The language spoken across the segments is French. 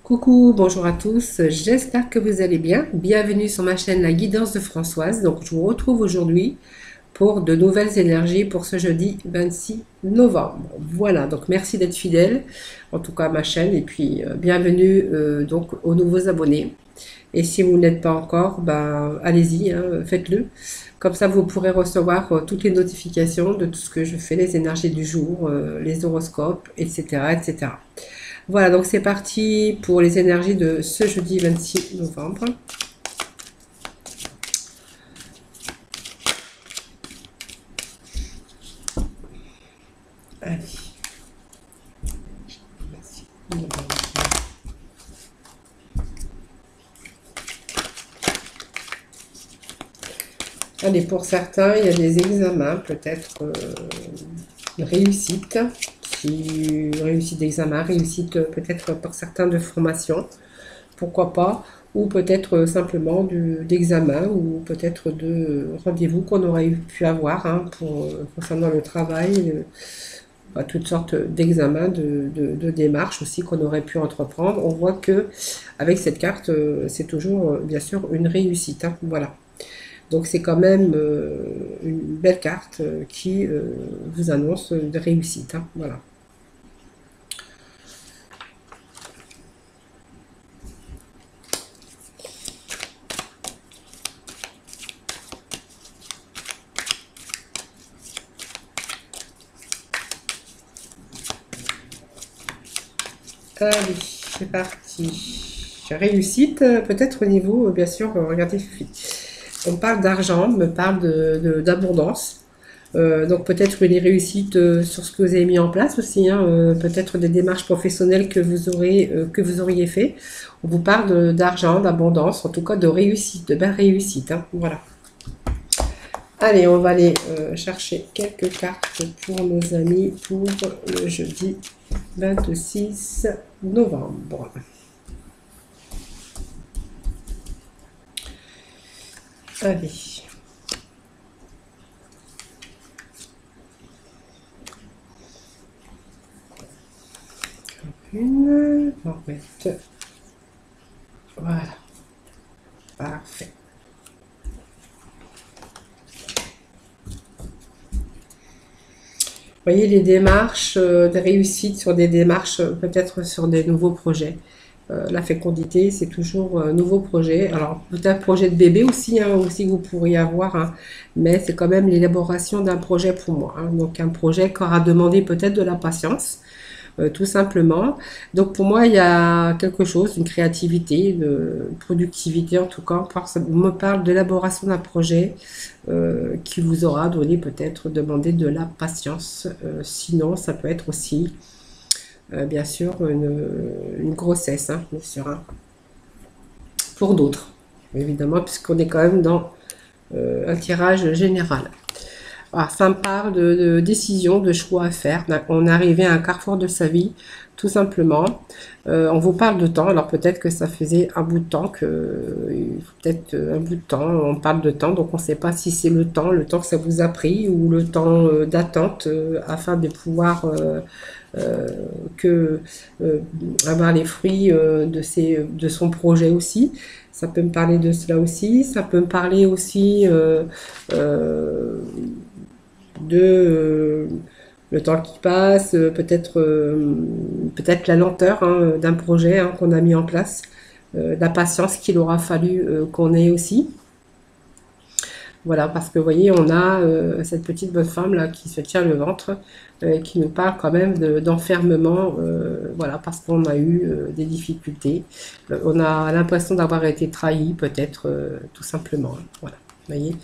Coucou, bonjour à tous, j'espère que vous allez bien. Bienvenue sur ma chaîne La Guidance de Françoise. Donc, je vous retrouve aujourd'hui pour de nouvelles énergies pour ce jeudi 26 novembre. Voilà, donc merci d'être fidèle, en tout cas à ma chaîne, et puis bienvenue donc aux nouveaux abonnés. Et si vous n'êtes pas encore, ben, allez-y, hein, faites-le. Comme ça, vous pourrez recevoir toutes les notifications de tout ce que je fais, les énergies du jour, les horoscopes, etc., etc. Voilà, donc c'est parti pour les énergies de ce jeudi 26 novembre. Allez. Allez, pour certains, il y a des examens, peut-être réussite, si réussite d'examen, réussite peut-être pour certains de formation, pourquoi pas, ou peut-être simplement d'examen, ou peut-être de rendez-vous qu'on aurait pu avoir concernant le travail, toutes sortes d'examens, de démarches aussi qu'on aurait pu entreprendre. On voit que avec cette carte, c'est toujours bien sûr une réussite, hein, voilà. Donc c'est quand même une belle carte qui vous annonce de réussite, hein, voilà. Allez, c'est parti. Réussite, peut-être au niveau, bien sûr, regardez, on parle d'argent, on me parle d'abondance. Donc peut-être une réussite sur ce que vous avez mis en place aussi, hein, peut-être des démarches professionnelles que vous auriez fait. On vous parle d'argent, d'abondance, en tout cas de réussite, de belle réussite, hein, voilà. Allez, on va aller chercher quelques cartes pour nos amis pour le jeudi 26 novembre. Allez. Une, on va mettre, voilà, parfait. Vous voyez les démarches de réussite sur des démarches, peut-être sur des nouveaux projets. La fécondité, c'est toujours un nouveau projet. Alors, peut-être projet de bébé aussi, hein, aussi que vous pourriez avoir, hein, mais c'est quand même l'élaboration d'un projet pour moi, hein. Donc, un projet qui aura demandé peut-être de la patience, tout simplement. Donc, pour moi, il y a quelque chose, une créativité, une productivité en tout cas. On me parle d'élaboration d'un projet qui vous aura donné peut-être demandé de la patience. Sinon, ça peut être aussi bien sûr une grossesse, hein, bien sûr, hein, pour d'autres, évidemment, puisqu'on est quand même dans un tirage général. Alors, ça me parle de décision, de choix à faire. On est arrivé à un carrefour de sa vie, tout simplement. On vous parle de temps, alors peut-être que ça faisait un bout de temps, peut-être un bout de temps, on parle de temps, donc on ne sait pas si c'est le temps que ça vous a pris, ou le temps d'attente afin de pouvoir avoir les fruits de son projet aussi. Ça peut me parler de cela aussi. Ça peut me parler aussi de le temps qui passe, peut-être la lenteur, hein, d'un projet, hein, qu'on a mis en place, la patience qu'il aura fallu qu'on ait aussi. Voilà, parce que vous voyez, on a cette petite bonne femme là qui se tient le ventre, qui nous parle quand même d'enfermement, voilà, parce qu'on a eu des difficultés. On a l'impression d'avoir été trahi, peut-être, tout simplement, hein, voilà, vous voyez.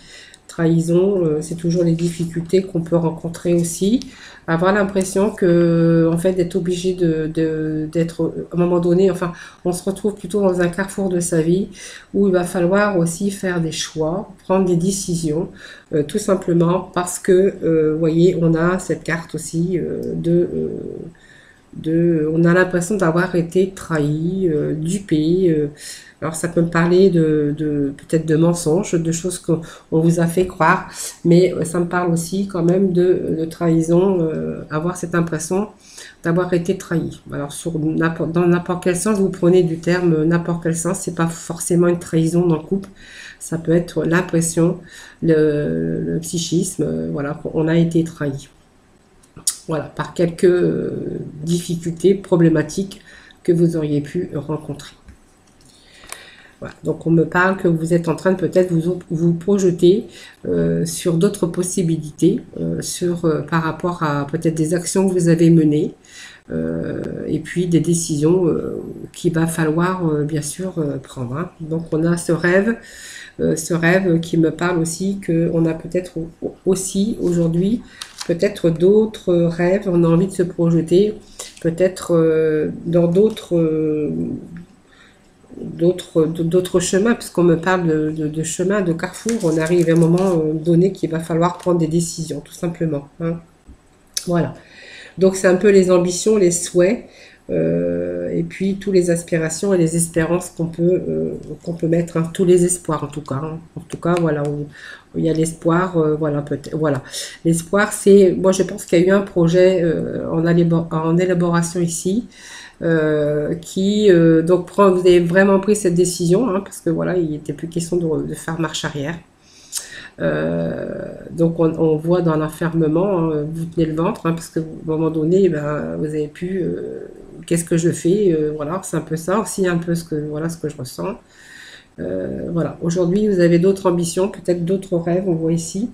Trahison, c'est toujours les difficultés qu'on peut rencontrer aussi. Avoir l'impression que, en fait, d'être obligé d'être, à un moment donné, enfin, on se retrouve plutôt dans un carrefour de sa vie où il va falloir aussi faire des choix, prendre des décisions, tout simplement parce que, vous voyez, on a cette carte aussi on a l'impression d'avoir été trahi, dupé. Alors ça peut me parler peut-être de mensonges, de choses qu'on vous a fait croire, mais ça me parle aussi quand même de trahison, avoir cette impression d'avoir été trahi. Alors dans n'importe quel sens, vous prenez du terme n'importe quel sens, c'est pas forcément une trahison dans le couple, ça peut être l'impression, le psychisme, voilà, on a été trahi. Voilà, par quelques difficultés problématiques que vous auriez pu rencontrer. Voilà, donc on me parle que vous êtes en train de peut-être vous projeter sur d'autres possibilités, par rapport à peut-être des actions que vous avez menées, et puis des décisions qu'il va falloir bien sûr prendre. Hein. Donc on a ce rêve qui me parle aussi qu'on a peut-être aussi aujourd'hui peut-être d'autres rêves, on a envie de se projeter peut-être dans d'autres chemins, puisqu'on me parle de chemin, de carrefour, on arrive à un moment donné qu'il va falloir prendre des décisions, tout simplement. Hein. Voilà. Donc c'est un peu les ambitions, les souhaits, et puis toutes les aspirations et les espérances qu'on peut mettre, hein, tous les espoirs en tout cas. Hein. En tout cas, voilà, où il y a l'espoir, voilà, peut-être, voilà. L'espoir, moi je pense qu'il y a eu un projet en élaboration ici, donc vous avez vraiment pris cette décision, hein, parce que voilà, il n'était plus question de faire marche arrière. Donc on voit dans l'enfermement, hein, vous tenez le ventre, hein, parce qu'à un moment donné, ben, vous avez pu, qu'est-ce que je fais, voilà, c'est un peu ça aussi, un peu ce que je ressens. Voilà, aujourd'hui vous avez d'autres ambitions, peut-être d'autres rêves, on voit ici,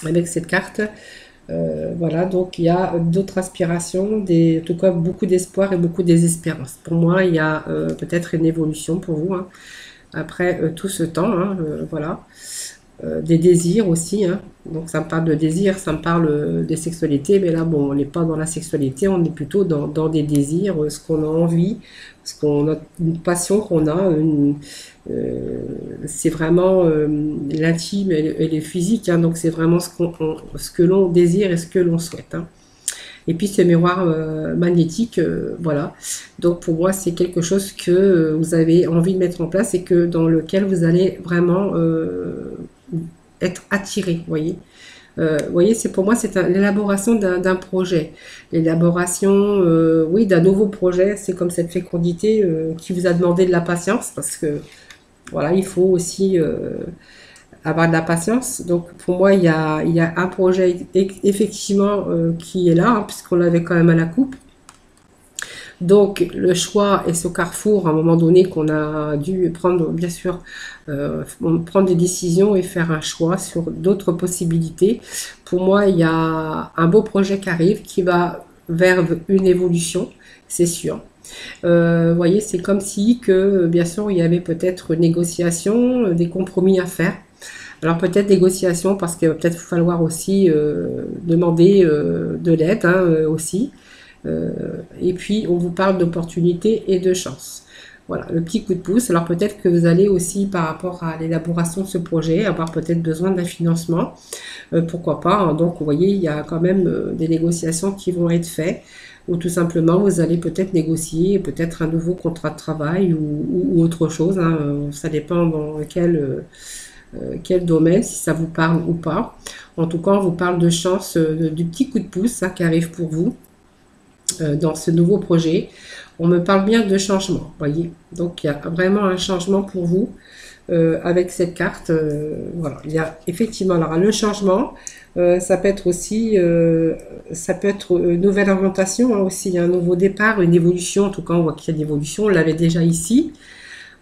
avec cette carte. Voilà, donc il y a d'autres aspirations, en tout cas beaucoup d'espoir et beaucoup désespérance. Pour moi, il y a peut-être une évolution pour vous, hein, après tout ce temps, hein, voilà. Des désirs aussi, hein. Donc ça me parle de désirs, ça me parle des sexualités, mais là bon, on n'est pas dans la sexualité, on est plutôt dans des désirs, ce qu'on a envie, ce qu'on a, une passion qu'on a, c'est vraiment l'intime et le physique, hein. Donc c'est vraiment ce que l'on désire et ce que l'on souhaite, hein. Et puis ce miroir magnétique, voilà. Donc pour moi, c'est quelque chose que vous avez envie de mettre en place et dans lequel vous allez vraiment être attiré, vous voyez. Voyez, pour moi, c'est l'élaboration d'un projet. L'élaboration, oui, d'un nouveau projet. C'est comme cette fécondité qui vous a demandé de la patience, parce que, voilà, il faut aussi avoir de la patience. Donc pour moi, il y a un projet effectivement qui est là, hein, puisqu'on l'avait quand même à la coupe. Donc le choix et ce carrefour, à un moment donné, qu'on a dû prendre, bien sûr, prendre des décisions et faire un choix sur d'autres possibilités. Pour moi, il y a un beau projet qui arrive, qui va vers une évolution, c'est sûr. Vous voyez, c'est comme si bien sûr, il y avait peut-être une négociation, des compromis à faire. Alors peut-être négociation, parce qu'il va peut-être falloir aussi demander de l'aide, hein, aussi. Et puis on vous parle d'opportunités et de chance. Voilà, le petit coup de pouce. Alors peut-être que vous allez aussi, par rapport à l'élaboration de ce projet, avoir peut-être besoin d'un financement. Pourquoi pas, hein. Donc vous voyez, il y a quand même des négociations qui vont être faites, ou tout simplement vous allez peut-être négocier peut-être un nouveau contrat de travail ou autre chose, hein. Ça dépend dans quel domaine, si ça vous parle ou pas. En tout cas, on vous parle de chance, du petit coup de pouce, ça, qui arrive pour vous dans ce nouveau projet. On me parle bien de changement, voyez. Donc il y a vraiment un changement pour vous avec cette carte. Voilà, il y a effectivement alors le changement. Ça peut être aussi, ça peut être une nouvelle orientation, hein, aussi un nouveau départ, une évolution. En tout cas, on voit qu'il y a une évolution. On l'avait déjà ici.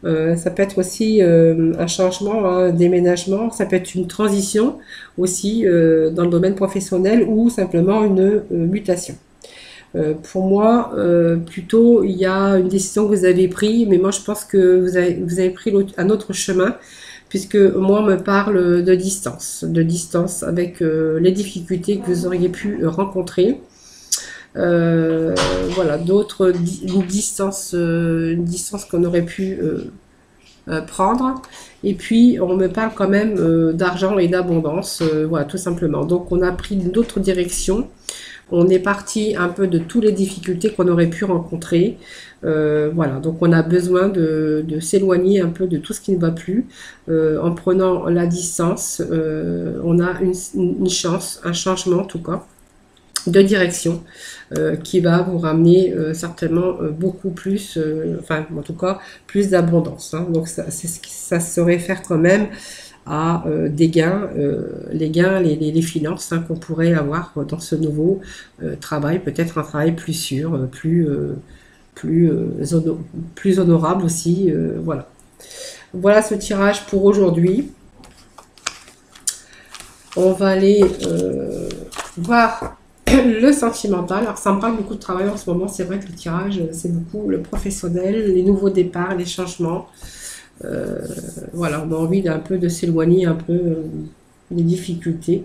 Ça peut être aussi un changement, un déménagement, ça peut être une transition aussi dans le domaine professionnel, ou simplement une mutation. Pour moi, plutôt, il y a une décision que vous avez prise, mais moi je pense que vous avez pris un autre chemin, puisque moi on me parle de distance avec les difficultés que vous auriez pu rencontrer. Voilà, une distance qu'on aurait pu prendre. Et puis on me parle quand même d'argent et d'abondance, voilà, tout simplement. Donc on a pris d'autres directions. On est parti un peu de toutes les difficultés qu'on aurait pu rencontrer. Voilà, donc on a besoin de s'éloigner un peu de tout ce qui ne va plus. En prenant la distance, on a une chance, un changement en tout cas, de direction qui va vous ramener certainement beaucoup plus, enfin en tout cas plus d'abondance. Hein. Donc c'est ce qui, ça se réfère quand même à des gains, les finances hein, qu'on pourrait avoir dans ce nouveau travail, peut-être un travail plus sûr, plus honorable aussi. Voilà. Voilà ce tirage pour aujourd'hui. On va aller voir le sentimental. Alors ça me parle beaucoup de travail en ce moment. C'est vrai que le tirage, c'est beaucoup le professionnel, les nouveaux départs, les changements. Voilà, on a envie d'un peu de s'éloigner un peu des difficultés.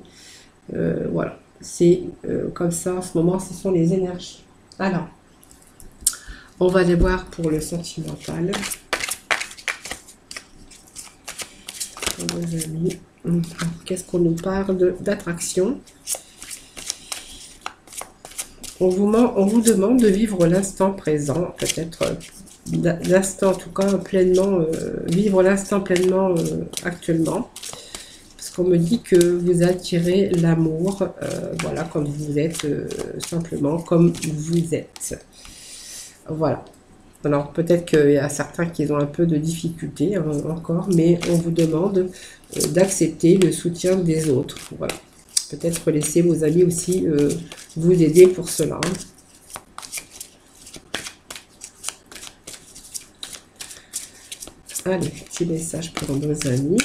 Voilà, c'est comme ça en ce moment, ce sont les énergies. Alors, on va les voir pour le sentimental. Pour nos amis. Qu'est-ce qu'on nous parle d'attraction? On vous demande de vivre l'instant présent, peut-être l'instant en tout cas pleinement, vivre l'instant pleinement actuellement. Parce qu'on me dit que vous attirez l'amour, voilà, comme vous êtes, simplement comme vous êtes. Voilà. Alors peut-être qu'il y a certains qui ont un peu de difficultés hein, encore, mais on vous demande d'accepter le soutien des autres. Voilà. Peut-être laisser vos amis aussi vous aider pour cela. Allez, petit message pour nos amis.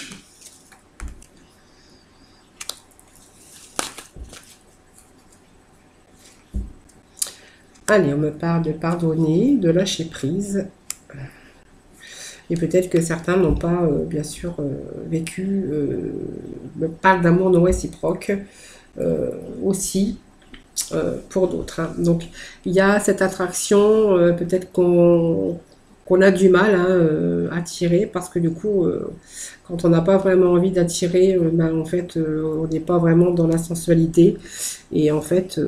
Allez, on me parle de pardonner, de lâcher prise. Et peut-être que certains n'ont pas, bien sûr, vécu, me parle d'amour non réciproque aussi pour d'autres. Hein. Donc, il y a cette attraction, peut-être qu'on a du mal hein, à attirer parce que du coup, quand on n'a pas vraiment envie d'attirer, ben, en fait, on n'est pas vraiment dans la sensualité. Et en fait,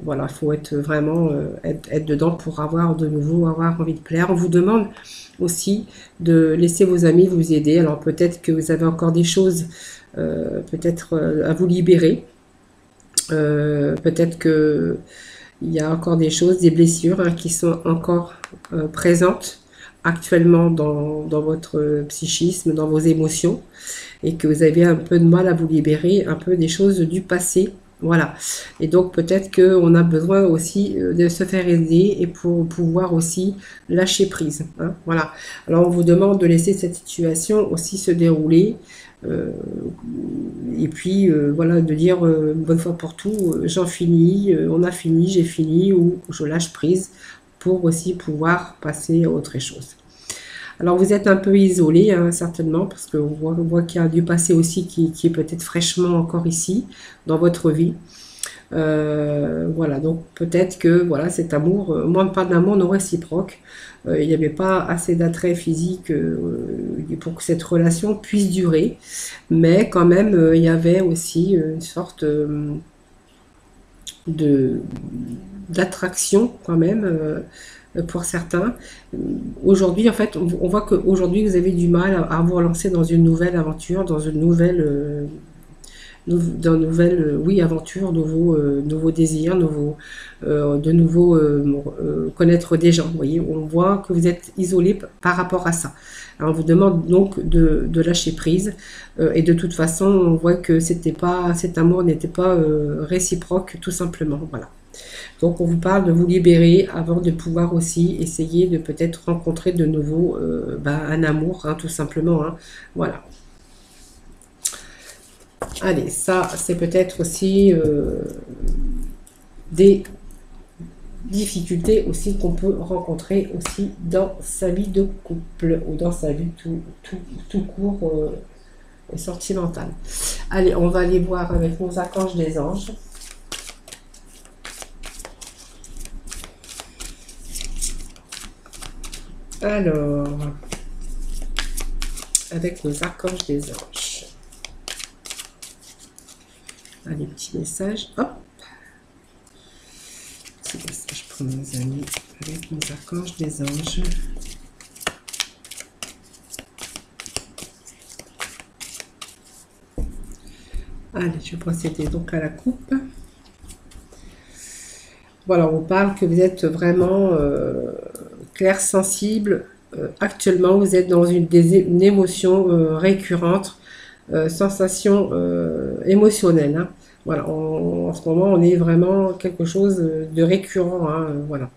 voilà, il faut être vraiment être dedans pour avoir de nouveau, avoir envie de plaire. On vous demande aussi de laisser vos amis vous aider. Alors peut-être que vous avez encore des choses peut-être à vous libérer. Peut-être que il y a encore des choses, des blessures hein, qui sont encore présentes actuellement dans votre psychisme, dans vos émotions, et que vous avez un peu de mal à vous libérer, un peu des choses du passé. Voilà. Et donc peut-être qu'on a besoin aussi de se faire aider et pour pouvoir aussi lâcher prise. Hein, voilà. Alors on vous demande de laisser cette situation aussi se dérouler. Et puis voilà, de dire une bonne fois pour tout, j'en finis, on a fini, j'ai fini, ou je lâche prise pour aussi pouvoir passer à autre chose. Alors vous êtes un peu isolé, hein, certainement, parce qu'on voit qu'il y a du passé aussi qui est peut-être fraîchement encore ici, dans votre vie. Voilà, donc peut-être que voilà, cet amour, moi pas d'amour non réciproque, il n'y avait pas assez d'attrait physique pour que cette relation puisse durer, mais quand même il y avait aussi une sorte d'attraction quand même pour certains. Aujourd'hui, en fait, on voit qu'aujourd'hui vous avez du mal à vous relancer dans une nouvelle aventure, dans une nouvelle oui, aventures, nouveaux désirs, de nouveau connaître des gens. Vous voyez, on voit que vous êtes isolé par rapport à ça. Alors, on vous demande donc de lâcher prise. Et de toute façon, on voit que cet amour n'était pas réciproque, tout simplement. Voilà. Donc, on vous parle de vous libérer avant de pouvoir aussi essayer de peut-être rencontrer de nouveau un amour, hein, tout simplement. Hein. Voilà. Allez, ça, c'est peut-être aussi des difficultés aussi qu'on peut rencontrer aussi dans sa vie de couple ou dans sa vie tout court sentimentale. Allez, on va aller voir avec nos archanges des anges. Alors, avec nos archanges des anges. Allez, petit message. Hop. mes amis, avec mes archanges des anges. Allez, je vais procéder donc à la coupe. Voilà, on parle que vous êtes vraiment clair, sensible. Actuellement, vous êtes dans une émotion récurrente, sensation émotionnelle. Hein. Voilà, en ce moment, on est vraiment quelque chose de récurrent. Hein, voilà.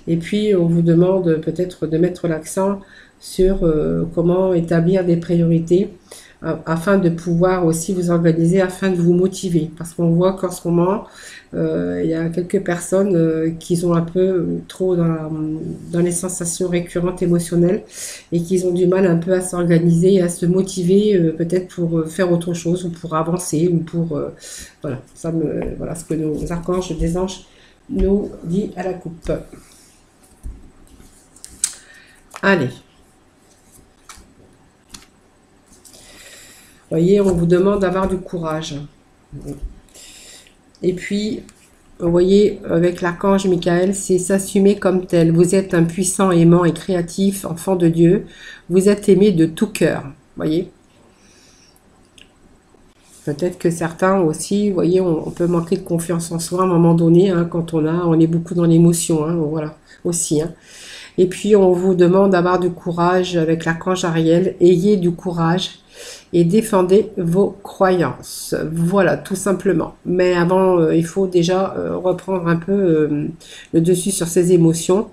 Et puis, on vous demande peut-être de mettre l'accent sur comment établir des priorités afin de pouvoir aussi vous organiser, afin de vous motiver. Parce qu'on voit qu'en ce moment, il y a quelques personnes qui sont un peu trop dans les sensations récurrentes émotionnelles et qui ont du mal un peu à s'organiser, à se motiver peut-être pour faire autre chose ou pour avancer ou pour... voilà, voilà ce que nos archanges des anges nous dit à la coupe. Allez. Vous voyez, on vous demande d'avoir du courage. Et puis, vous voyez, avec l'archange Michael, c'est s'assumer comme tel. Vous êtes un puissant, aimant et créatif, enfant de Dieu. Vous êtes aimé de tout cœur. Vous voyez. Peut-être que certains aussi, vous voyez, on peut manquer de confiance en soi à un moment donné, hein, quand on est beaucoup dans l'émotion, hein, voilà, aussi. Hein. Et puis, on vous demande d'avoir du courage avec l'archange Ariel. Ayez du courage et défendez vos croyances. Voilà, tout simplement. Mais avant, il faut déjà reprendre un peu le dessus sur ces émotions,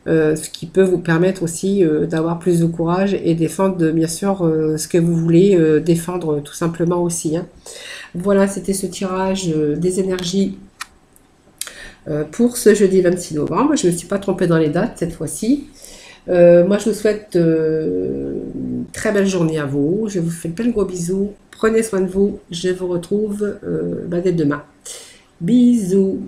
ce qui peut vous permettre aussi d'avoir plus de courage et défendre, bien sûr, ce que vous voulez défendre tout simplement aussi. Hein. Voilà, c'était ce tirage des énergies pour ce jeudi 26 novembre. Je ne me suis pas trompée dans les dates cette fois-ci. Moi, je vous souhaite une très belle journée à vous. Je vous fais plein de gros bisous. Prenez soin de vous. Je vous retrouve dès demain. Bisous.